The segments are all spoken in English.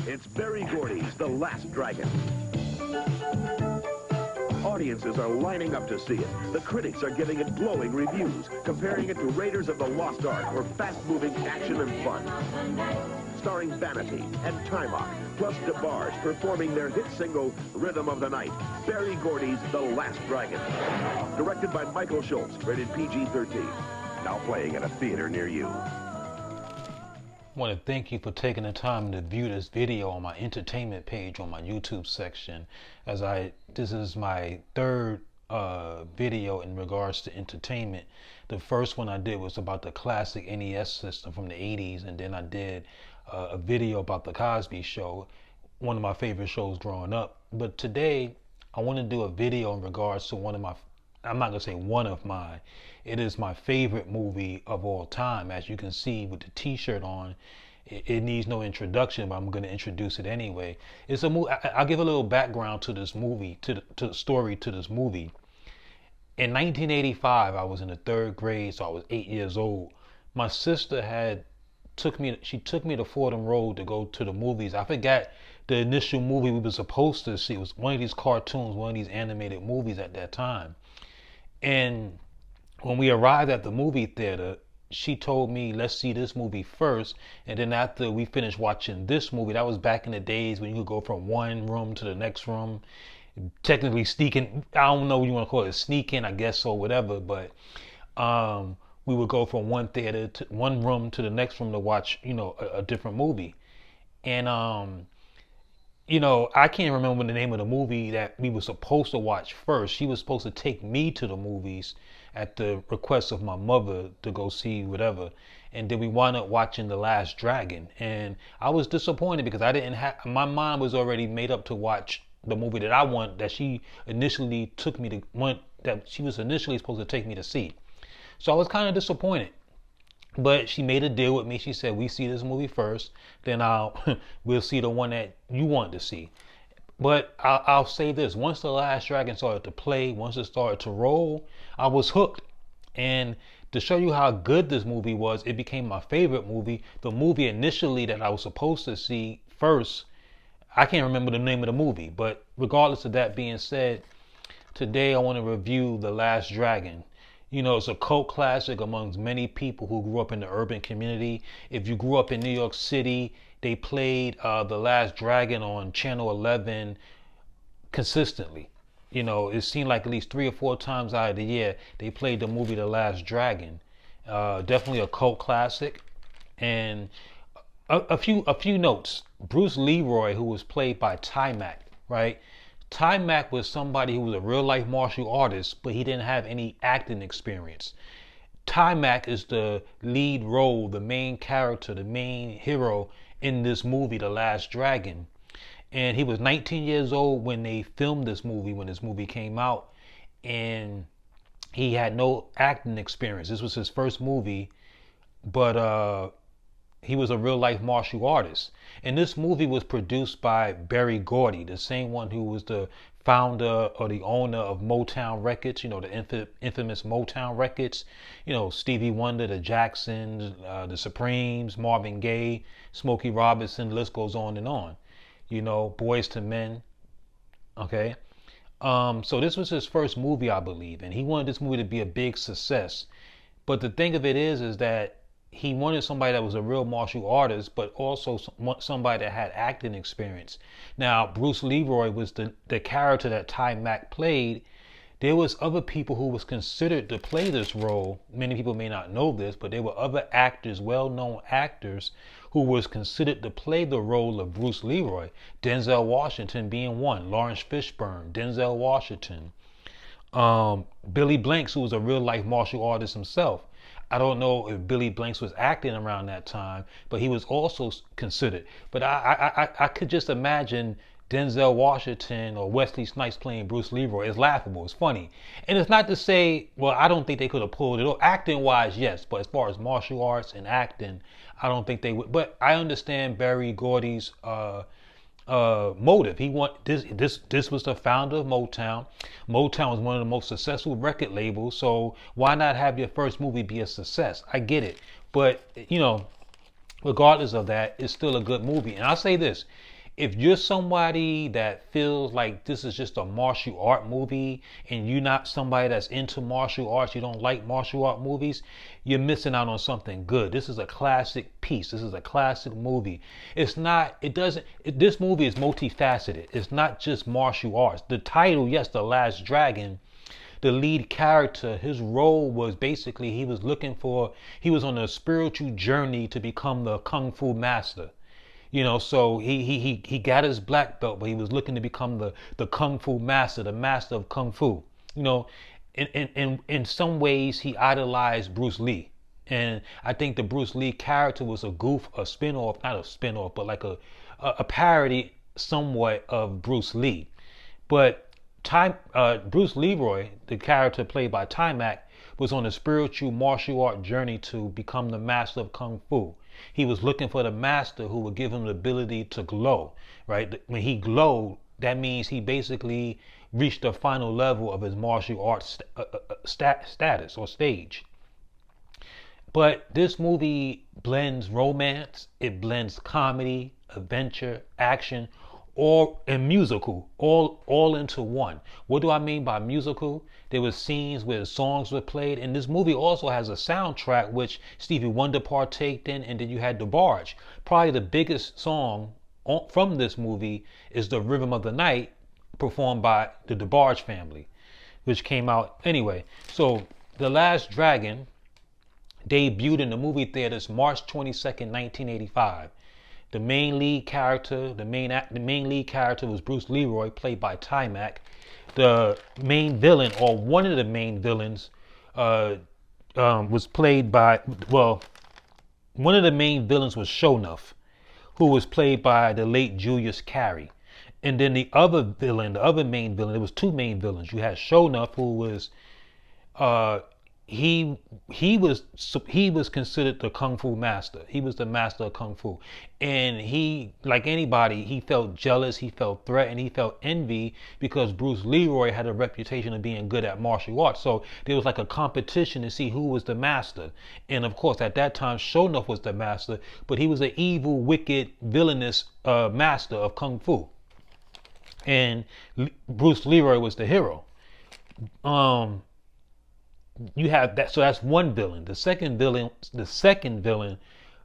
It's Berry Gordy's The Last Dragon. Audiences are lining up to see it. The critics are giving it glowing reviews, comparing it to Raiders of the Lost Ark for fast-moving action and fun. Starring Vanity and Timok, plus DeBarge performing their hit single, Rhythm of the Night. Berry Gordy's The Last Dragon. Directed by Michael Schultz, rated PG-13. Now playing at a theater near you. I want to thank you for taking the time to view this video on my entertainment page on my YouTube section. This is my third video in regards to entertainment. The first one I did was about the classic NES system from the 80s, and then I did a video about the Cosby Show, one of my favorite shows growing up. But today I want to do a video in regards to one of my, I'm not gonna say one of mine, it is my favorite movie of all time. As you can see with the t-shirt on, it needs no introduction, but I'm going to introduce it anyway. It's a movie. I'll give a little background to this movie, to the story to this movie. In 1985, I was in the third grade, so I was 8 years old. My sister took me to Fordham Road to go to the movies. I forgot the initial movie we were supposed to see. It was one of these cartoons, one of these animated movies at that time. And when we arrived at the movie theater, she told me, let's see this movie first, and then after we finished watching this movie, that was back in the days when you could go from one room to the next room, technically sneaking, I don't know what you want to call it, sneaking, I guess, or whatever, but we would go from one theater to one room to the next room to watch, a different movie. And I can't remember the name of the movie that we were supposed to watch first. She was supposed to take me to the movies at the request of my mother to go see whatever. And then we wound up watching The Last Dragon. And I was disappointed because my mind was already made up to watch the movie that she initially was initially supposed to take me to see. So I was kind of disappointed. But she made a deal with me. She said, we see this movie first, then we'll see the one that you want to see. But I'll say this, once The Last Dragon started to play, once it started to roll, I was hooked. And to show you how good this movie was, it became my favorite movie. The movie initially that I was supposed to see first, I can't remember the name of the movie, but regardless of that being said, today I want to review The Last Dragon. It's a cult classic amongst many people who grew up in the urban community. If you grew up in New York City, they played The Last Dragon on Channel 11 consistently. It seemed like at least 3 or 4 times out of the year they played the movie The Last Dragon. Definitely a cult classic. And a few notes. Bruce Leroy, who was played by Timok, right? Timok was somebody who was a real life martial artist, but he didn't have any acting experience. Timok is the lead role, the main character, the main hero in this movie, The Last Dragon. And he was 19 years old when they filmed this movie, when this movie came out. And he had no acting experience. This was his first movie, but he was a real life martial artist. And this movie was produced by Berry Gordy, the same one who was the founder or the owner of Motown Records, the infamous Motown Records, Stevie Wonder, the Jacksons, the Supremes, Marvin Gaye, Smokey Robinson, the list goes on and on. Boys to Men. Okay. So this was his first movie, I believe, and he wanted this movie to be a big success. But the thing of it is that he wanted somebody that was a real martial artist, but also somebody that had acting experience. Now, Bruce Leroy was the character that Timok played. There was other people who was considered to play this role. Many people may not know this, but there were other actors, well-known actors, who was considered to play the role of Bruce Leroy. Denzel Washington being one, Lawrence Fishburne, Denzel Washington, Billy Blanks, who was a real-life martial artist himself. I don't know if Billy Blanks was acting around that time, but he was also considered. But I could just imagine Denzel Washington or Wesley Snipes playing Bruce Leroy. It's laughable. It's funny. And it's not to say, well, I don't think they could have pulled it off. Acting-wise, yes. But as far as martial arts and acting, I don't think they would. But I understand Berry Gordy's motive. He this was the founder of Motown. Motown was one of the most successful record labels, so why not have your first movie be a success? I get it, but regardless of that, it's still a good movie. And I'll say this, if you're somebody that feels like this is just a martial art movie and you're not somebody that's into martial arts, you don't like martial art movies, you're missing out on something good. This is a classic piece. This is a classic movie. This movie is multifaceted. It's not just martial arts. The title, yes, The Last Dragon, the lead character, his role was basically he was on a spiritual journey to become the Kung Fu master. So he got his black belt, but he was looking to become the Kung Fu master, the master of Kung Fu. In some ways he idolized Bruce Lee. And I think the Bruce Lee character was a spin-off, not a spin-off, but like a parody somewhat of Bruce Lee. But Bruce Leroy, the character played by Taimak, was on a spiritual martial art journey to become the master of Kung Fu. He was looking for the master who would give him the ability to glow, right? When he glowed, that means he basically reached the final level of his martial arts status or stage. But this movie blends romance, it blends comedy, adventure, action, and musical, all into one. What do I mean by musical? There were scenes where songs were played, and this movie also has a soundtrack which Stevie Wonder partaked in, and then you had DeBarge. Probably the biggest song from this movie is The Rhythm of the Night, performed by the DeBarge family, which came out anyway. So The Last Dragon debuted in the movie theaters March 22nd, 1985. The main lead character was Bruce Leroy, played by Taimak. The main villain, or one of the main villains, was played by, one of the main villains was Sho'nuff, who was played by the late Julius Carry. And then the other main villain, there was two main villains. You had Sho'nuff, who was he was considered the Kung Fu master. He was the master of Kung Fu. And he, like anybody, he felt jealous, he felt threatened, he felt envy because Bruce Leroy had a reputation of being good at martial arts. So there was like a competition to see who was the master. And of course, at that time, Sho'nuff was the master, but he was an evil, wicked, villainous master of Kung Fu. And Bruce Leroy was the hero. You have that, so that's one villain. The second villain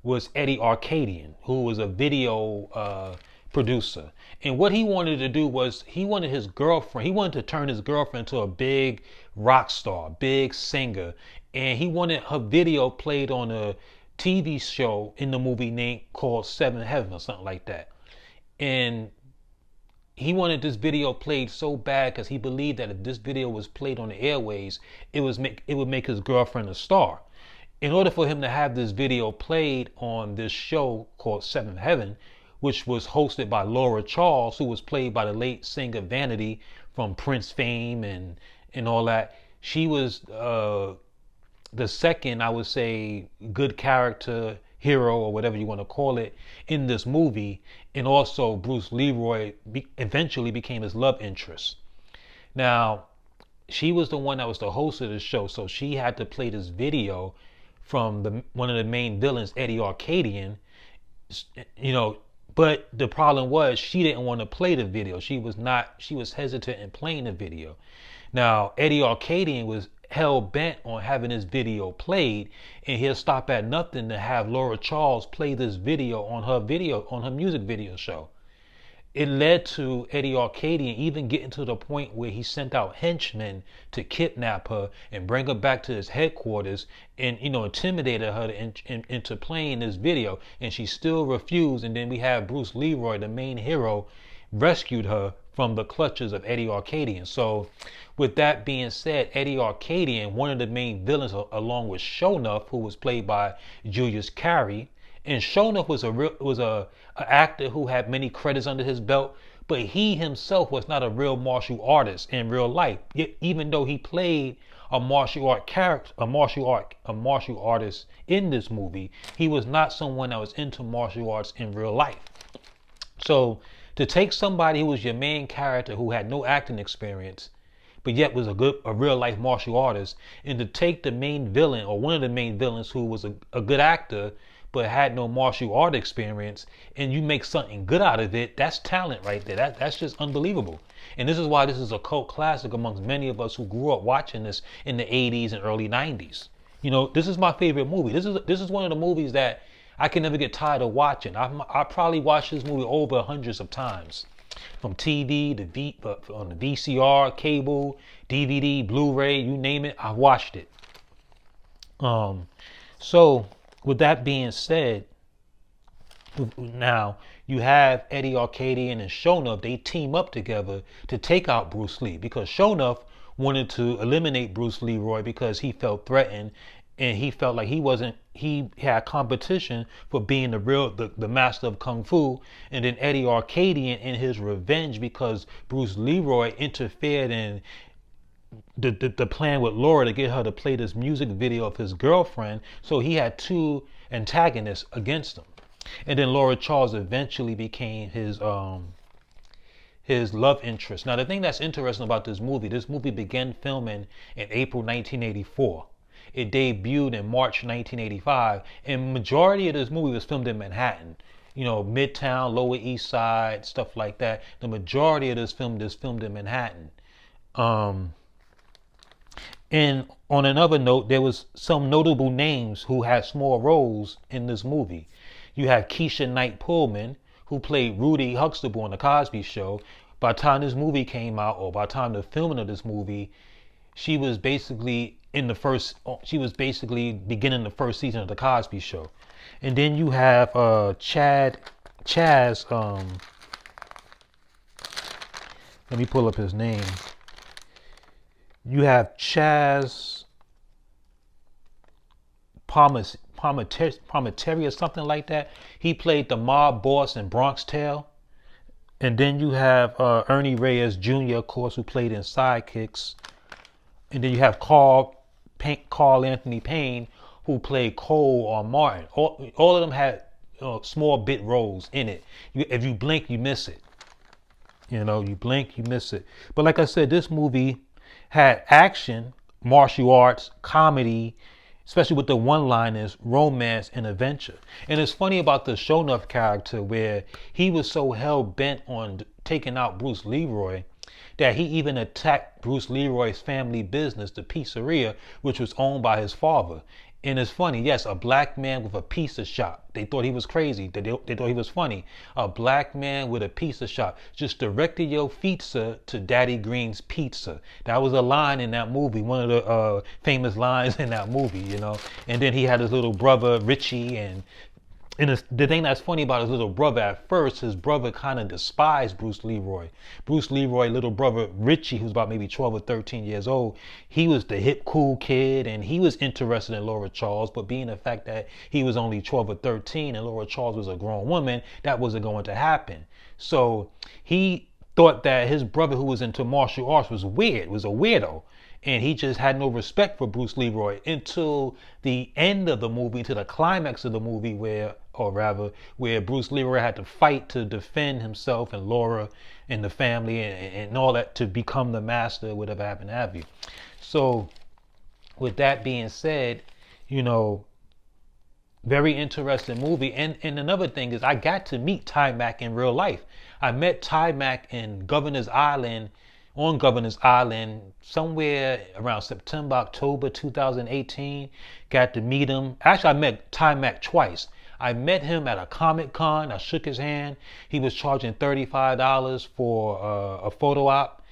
was Eddie Arkadian, who was a video producer. And what he wanted to do was he wanted to turn his girlfriend into a big rock star, big singer. And he wanted her video played on a TV show in the movie called Seventh Heaven or something like that. And he wanted this video played so bad because he believed that if this video was played on the airways, it would make his girlfriend a star. In order for him to have this video played on this show called Seventh Heaven, which was hosted by Laura Charles, who was played by the late singer Vanity from Prince fame and all that, she was the second, I would say, good character, hero, or whatever you want to call it, in this movie. And also Bruce Leroy eventually became his love interest. Now, she was the one that was the host of the show, so she had to play this video from one of the main villains, Eddie Arkadian. But the problem was she didn't want to play the video. She was hesitant in playing the video. Now, Eddie Arkadian was hell bent on having this video played, and he'll stop at nothing to have Laura Charles play this video on her music video show. It led to Eddie Arkadian even getting to the point where he sent out henchmen to kidnap her and bring her back to his headquarters and intimidated her into playing this video, and she still refused. And then we have Bruce Leroy, the main hero, rescued her from the clutches of Eddie Arkadian. So with that being said, Eddie Arkadian, one of the main villains, along with Sho'nuff, who was played by Julius Carry. And Sho'nuff was a actor who had many credits under his belt, but he himself was not a real martial artist in real life. Yet, even though he played a martial artist in this movie, he was not someone that was into martial arts in real life. So to take somebody who was your main character, who had no acting experience, but yet was a real life martial artist, and to take the main villain, or one of the main villains, who was a good actor, but had no martial art experience, and you make something good out of it, that's talent right there. That's just unbelievable. And this is why this is a cult classic amongst many of us who grew up watching this in the 80s and early 90s. You know, this is my favorite movie. This is one of the movies that I can never get tired of watching. I probably watched this movie over hundreds of times, from TV to on the VCR, cable, DVD, Blu-ray, you name it, I watched it. So with that being said, now you have Eddie Arkadian and Sho'nuff. They team up together to take out Bruce Lee, because Sho'nuff wanted to eliminate Bruce Leroy because he felt threatened, and he felt like he had competition for being the master of Kung Fu. And then Eddie Arkadian, in his revenge because Bruce Leroy interfered in the plan with Laura to get her to play this music video of his girlfriend, so he had two antagonists against him. And then Laura Charles eventually became his love interest. Now the thing that's interesting about this movie began filming in April 1984. It debuted in March 1985, and majority of this movie was filmed in Manhattan. You know, Midtown, Lower East Side, stuff like that. The majority of this film is filmed in Manhattan. And on another note, there was some notable names who had small roles in this movie. You have Keisha Knight Pullman, who played Rudy Huxtable on The Cosby Show. By the time this movie came out, or by the time the filming of this movie, she was basically beginning the first season of The Cosby Show. And then you have Chaz, let me pull up his name. You have Chaz Palminteri or something like that. He played the mob boss in Bronx Tale. And then you have Ernie Reyes Jr., of course, who played in Sidekicks. And then you have Carl Anthony Payne, who played Cole or Martin. All of them had small bit roles in it. If you blink, you miss it. You know, you blink, you miss it. But like I said, this movie had action, martial arts, comedy, especially with the one-liners, romance, and adventure. And it's funny about the Sho'nuff character, where he was so hell-bent on taking out Bruce Leroy that he even attacked Bruce Leroy's family business, the pizzeria, which was owned by his father. And it's funny, yes, a black man with a pizza shop. They thought he was crazy. They thought he was funny. A black man with a pizza shop. Just directed your pizza to Daddy Green's Pizza. That was a line in that movie, one of the famous lines in that movie, you know. And then he had his little brother, Richie, and the thing that's funny about his little brother, at first, his brother kind of despised Bruce Leroy. Bruce Leroy, little brother Richie, who's about maybe 12 or 13 years old, he was the hip, cool kid, and he was interested in Laura Charles, but being the fact that he was only 12 or 13 and Laura Charles was a grown woman, that wasn't going to happen. So he thought that his brother, who was into martial arts, was weird, was a weirdo. And he just had no respect for Bruce Leroy until the end of the movie, to the climax of the movie, where Bruce Leroy had to fight to defend himself and Laura and the family and all that to become the master, whatever happened to have you. So with that being said, you know, very interesting movie. And another thing is, I got to meet Taimak in real life. I met Taimak on Governor's Island somewhere around September, October 2018. Got to meet him. Actually, I met Taimak twice. I met him at a Comic-Con. I shook his hand. He was charging $35 for a photo op.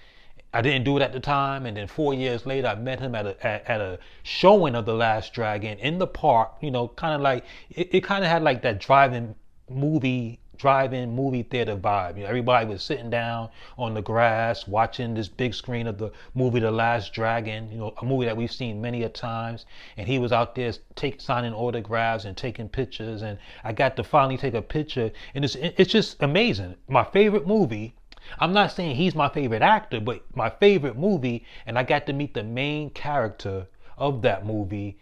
I didn't do it at the time. And then 4 years later, I met him at a showing of The Last Dragon in the park. You know, kind of like, it kind of had like that drive-in movie theater vibe. You know, everybody was sitting down on the grass watching this big screen of the movie The Last Dragon, you know, a movie that we've seen many a times. And he was out there signing autographs and taking pictures, and I got to finally take a picture, and it's just amazing. My favorite movie. I'm not saying he's my favorite actor, but my favorite movie, and I got to meet the main character of that movie.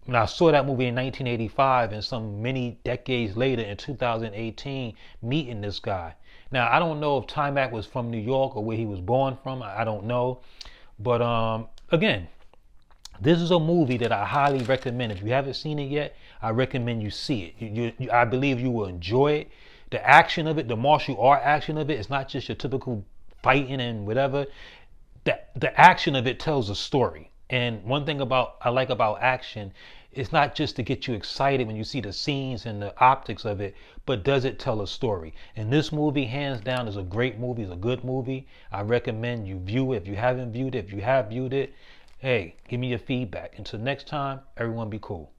When I saw that movie in 1985, and some many decades later in 2018, meeting this guy. Now, I don't know if Taimak was from New York or where he was born from. I don't know. But again, This is a movie that I highly recommend. If you haven't seen it yet, I recommend you see it. I believe you will enjoy it. The action of it, the martial art action of it, is not just your typical fighting and whatever. The action of it tells a story. And one thing I like about action, it's not just to get you excited when you see the scenes and the optics of it, but does it tell a story? And this movie, hands down, is a great movie. It's a good movie. I recommend you view it. If you haven't viewed it, if you have viewed it, hey, give me your feedback. Until next time, everyone be cool.